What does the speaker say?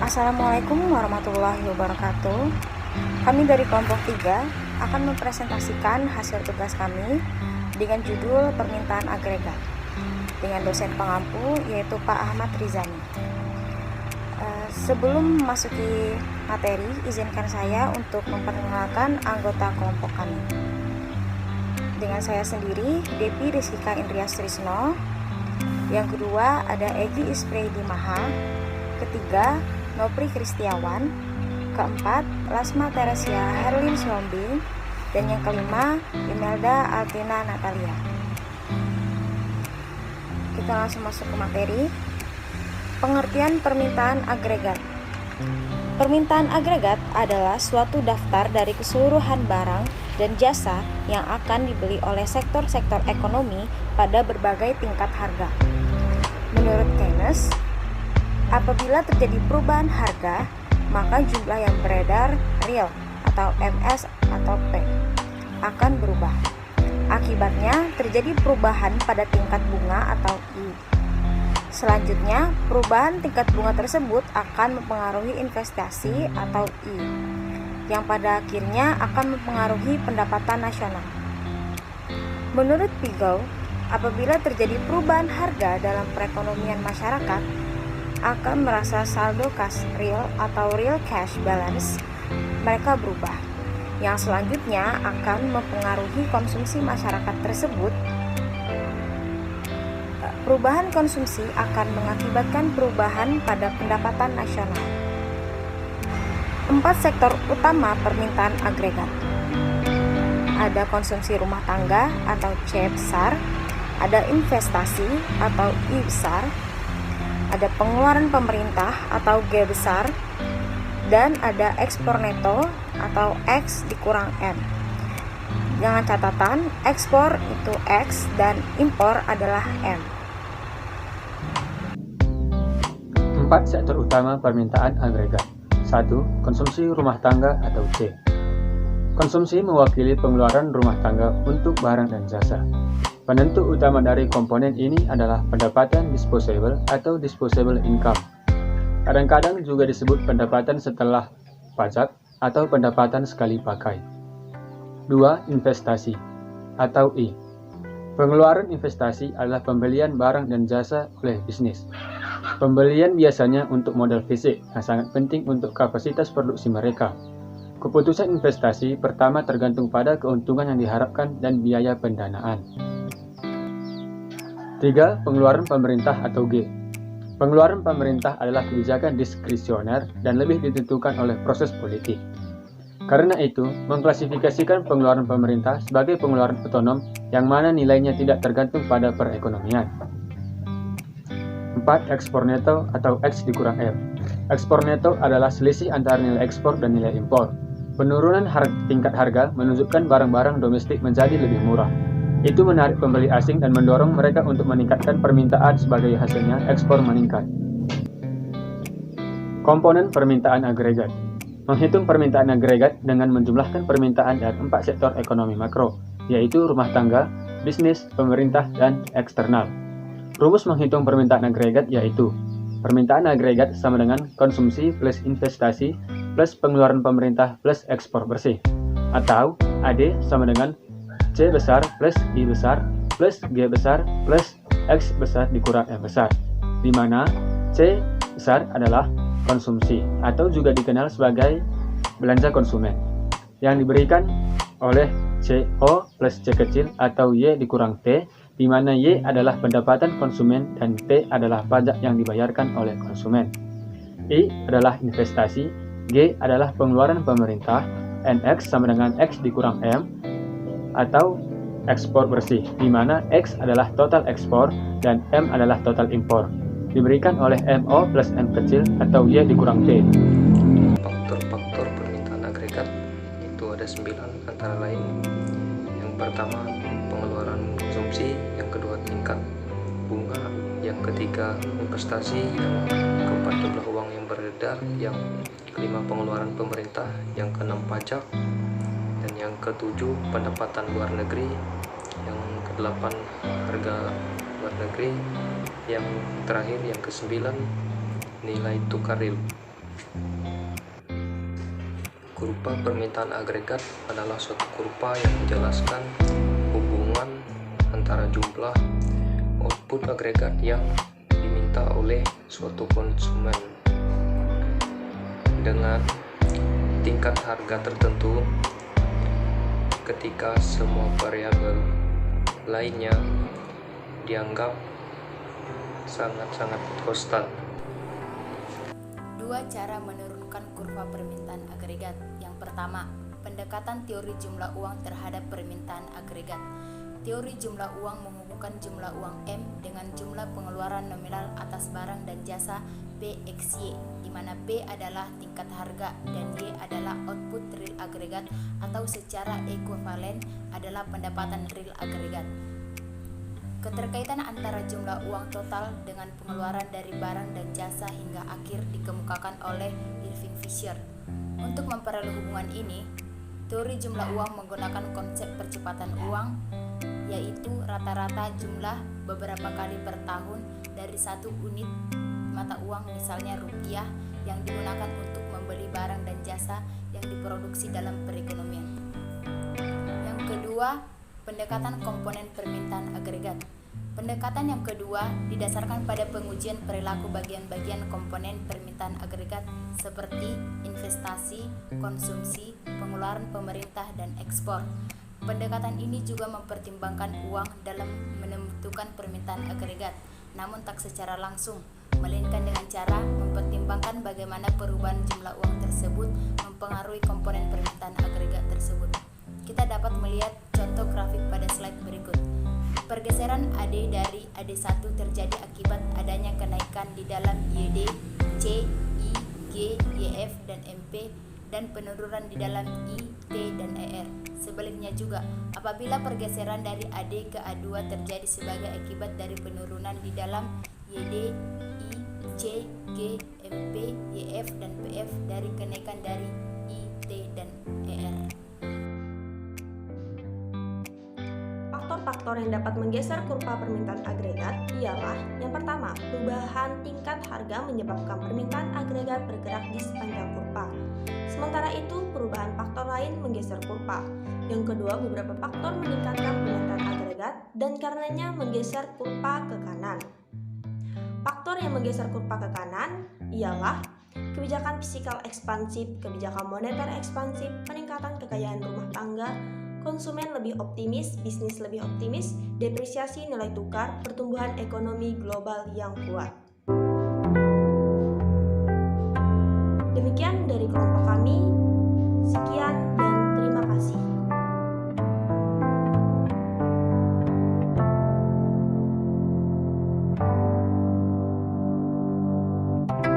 Assalamualaikum warahmatullahi wabarakatuh. Kami dari kelompok 3 akan mempresentasikan hasil tugas kami dengan judul permintaan agregat dengan dosen pengampu yaitu Pak Ahmad Rizani. Sebelum memasuki materi, izinkan saya untuk memperkenalkan anggota kelompok kami. Dengan saya sendiri, Depi Rizkika Indrias Trisno. Yang kedua ada Egi Ispredi Maha. Ketiga, Nopri Kristiawan. Keempat, Lasma Teresia Herlin Siombing. Dan yang kelima, Imelda Altina Natalia. Kita langsung masuk ke materi. Pengertian permintaan agregat. Permintaan agregat adalah suatu daftar dari keseluruhan barang dan jasa yang akan dibeli oleh sektor-sektor ekonomi pada berbagai tingkat harga. Menurut Keynes, apabila terjadi perubahan harga, maka jumlah yang beredar real atau MS atau P akan berubah. Akibatnya terjadi perubahan pada tingkat bunga atau I. Selanjutnya, perubahan tingkat bunga tersebut akan mempengaruhi investasi atau I, yang pada akhirnya akan mempengaruhi pendapatan nasional. Menurut Pigou, apabila terjadi perubahan harga dalam perekonomian masyarakat, akan merasa saldo kas real atau real cash balance mereka berubah, yang selanjutnya akan mempengaruhi konsumsi masyarakat tersebut. Perubahan konsumsi akan mengakibatkan perubahan pada pendapatan nasional. 4 sektor utama permintaan agregat. Ada konsumsi rumah tangga atau C besar, ada investasi atau I besar, ada pengeluaran pemerintah atau G besar, dan ada ekspor neto atau X dikurang M. Dengan catatan, ekspor itu X dan impor adalah M. 4 sektor utama permintaan agregat. 1. Konsumsi rumah tangga atau C. Konsumsi mewakili pengeluaran rumah tangga untuk barang dan jasa. Penentu utama dari komponen ini adalah pendapatan disposable atau disposable income. Kadang-kadang juga disebut pendapatan setelah pajak atau pendapatan sekali pakai. 2. Investasi atau I. Pengeluaran investasi adalah pembelian barang dan jasa oleh bisnis. Pembelian biasanya untuk modal fisik yang sangat penting untuk kapasitas produksi mereka. Keputusan investasi pertama tergantung pada keuntungan yang diharapkan dan biaya pendanaan. 3. Pengeluaran pemerintah atau G. Pengeluaran pemerintah adalah kebijakan diskresioner dan lebih ditentukan oleh proses politik. Karena itu, mengklasifikasikan pengeluaran pemerintah sebagai pengeluaran otonom yang mana nilainya tidak tergantung pada perekonomian. 4. Ekspor neto atau X dikurang M. Ekspor neto adalah selisih antara nilai ekspor dan nilai impor. Penurunan tingkat harga menunjukkan barang-barang domestik menjadi lebih murah. Itu menarik pembeli asing dan mendorong mereka untuk meningkatkan permintaan, sebagai hasilnya ekspor meningkat. Komponen permintaan agregat. Menghitung permintaan agregat dengan menjumlahkan permintaan dari 4 sektor ekonomi makro, yaitu rumah tangga, bisnis, pemerintah, dan eksternal. Rumus menghitung permintaan agregat yaitu permintaan agregat sama dengan konsumsi plus investasi plus pengeluaran pemerintah plus ekspor bersih, atau AD sama dengan C besar plus I besar plus G besar plus X besar dikurang M besar, di mana C besar adalah konsumsi atau juga dikenal sebagai belanja konsumen yang diberikan oleh CO plus C kecil atau Y dikurang T, di mana Y adalah pendapatan konsumen dan T adalah pajak yang dibayarkan oleh konsumen. I adalah investasi, G adalah pengeluaran pemerintah, NX sama dengan X dikurang M atau ekspor bersih, di mana X adalah total ekspor dan M adalah total impor, diberikan oleh MO plus M kecil atau Y dikurang T. Faktor-faktor permintaan agregat itu ada 9, antara lain yang pertama pengeluaran konsumsi, yang kedua tingkat bunga, yang ketiga investasi, yang keempat jumlah uang yang beredar, yang kelima pengeluaran pemerintah, yang keenam pajak, dan yang ketujuh pendapatan luar negeri, yang kedelapan harga luar negeri, yang terakhir yang kesembilan nilai tukar real. Kurva permintaan agregat adalah suatu kurva yang menjelaskan hubungan antara jumlah output agregat yang diminta oleh suatu konsumen dengan tingkat harga tertentu ketika semua variabel lainnya dianggap sangat-sangat konstan. Dua cara menurunkan kurva permintaan agregat. Yang pertama, pendekatan teori jumlah uang terhadap permintaan agregat. Teori jumlah uang menghubungkan jumlah uang M dengan jumlah pengeluaran nominal atas barang dan jasa PXY, di mana P adalah tingkat harga dan Y adalah output real agregat atau secara ekuivalen adalah pendapatan real agregat. Keterkaitan antara jumlah uang total dengan pengeluaran dari barang dan jasa hingga akhir dikemukakan oleh Irving Fisher. Untuk memperoleh hubungan ini, teori jumlah uang menggunakan konsep percepatan uang, yaitu rata-rata jumlah beberapa kali per tahun dari satu unit mata uang, misalnya rupiah, yang digunakan untuk membeli barang dan jasa yang diproduksi dalam perekonomian. Yang kedua, pendekatan komponen permintaan agregat. Pendekatan yang kedua didasarkan pada pengujian perilaku bagian-bagian komponen permintaan agregat seperti investasi, konsumsi, pengeluaran pemerintah, dan ekspor. Pendekatan ini juga mempertimbangkan uang dalam menentukan permintaan agregat, namun tak secara langsung, melainkan dengan cara mempertimbangkan bagaimana perubahan jumlah uang tersebut mempengaruhi komponen permintaan agregat tersebut. Kita dapat melihat contoh grafik pada slide berikut. Pergeseran AD dari AD1 terjadi akibat adanya kenaikan di dalam YD, C, I, G, YF, dan MP, dan penurunan di dalam I, T, dan ER. Sebaliknya juga, apabila pergeseran dari AD ke A2 terjadi sebagai akibat dari penurunan di dalam YD, I, C, G, MP, YF, dan PF dari kenaikan dari I, T, dan ER. Faktor-faktor yang dapat menggeser kurva permintaan agregat ialah yang pertama, perubahan tingkat harga menyebabkan permintaan agregat bergerak di sepanjang kurva. Sementara itu, perubahan faktor lain menggeser kurva. Yang kedua, beberapa faktor meningkatkan permintaan agregat dan karenanya menggeser kurva ke kanan. Faktor yang menggeser kurva ke kanan ialah kebijakan fiskal ekspansif, kebijakan moneter ekspansif, peningkatan kekayaan rumah tangga, konsumen lebih optimis, bisnis lebih optimis, depresiasi nilai tukar, pertumbuhan ekonomi global yang kuat.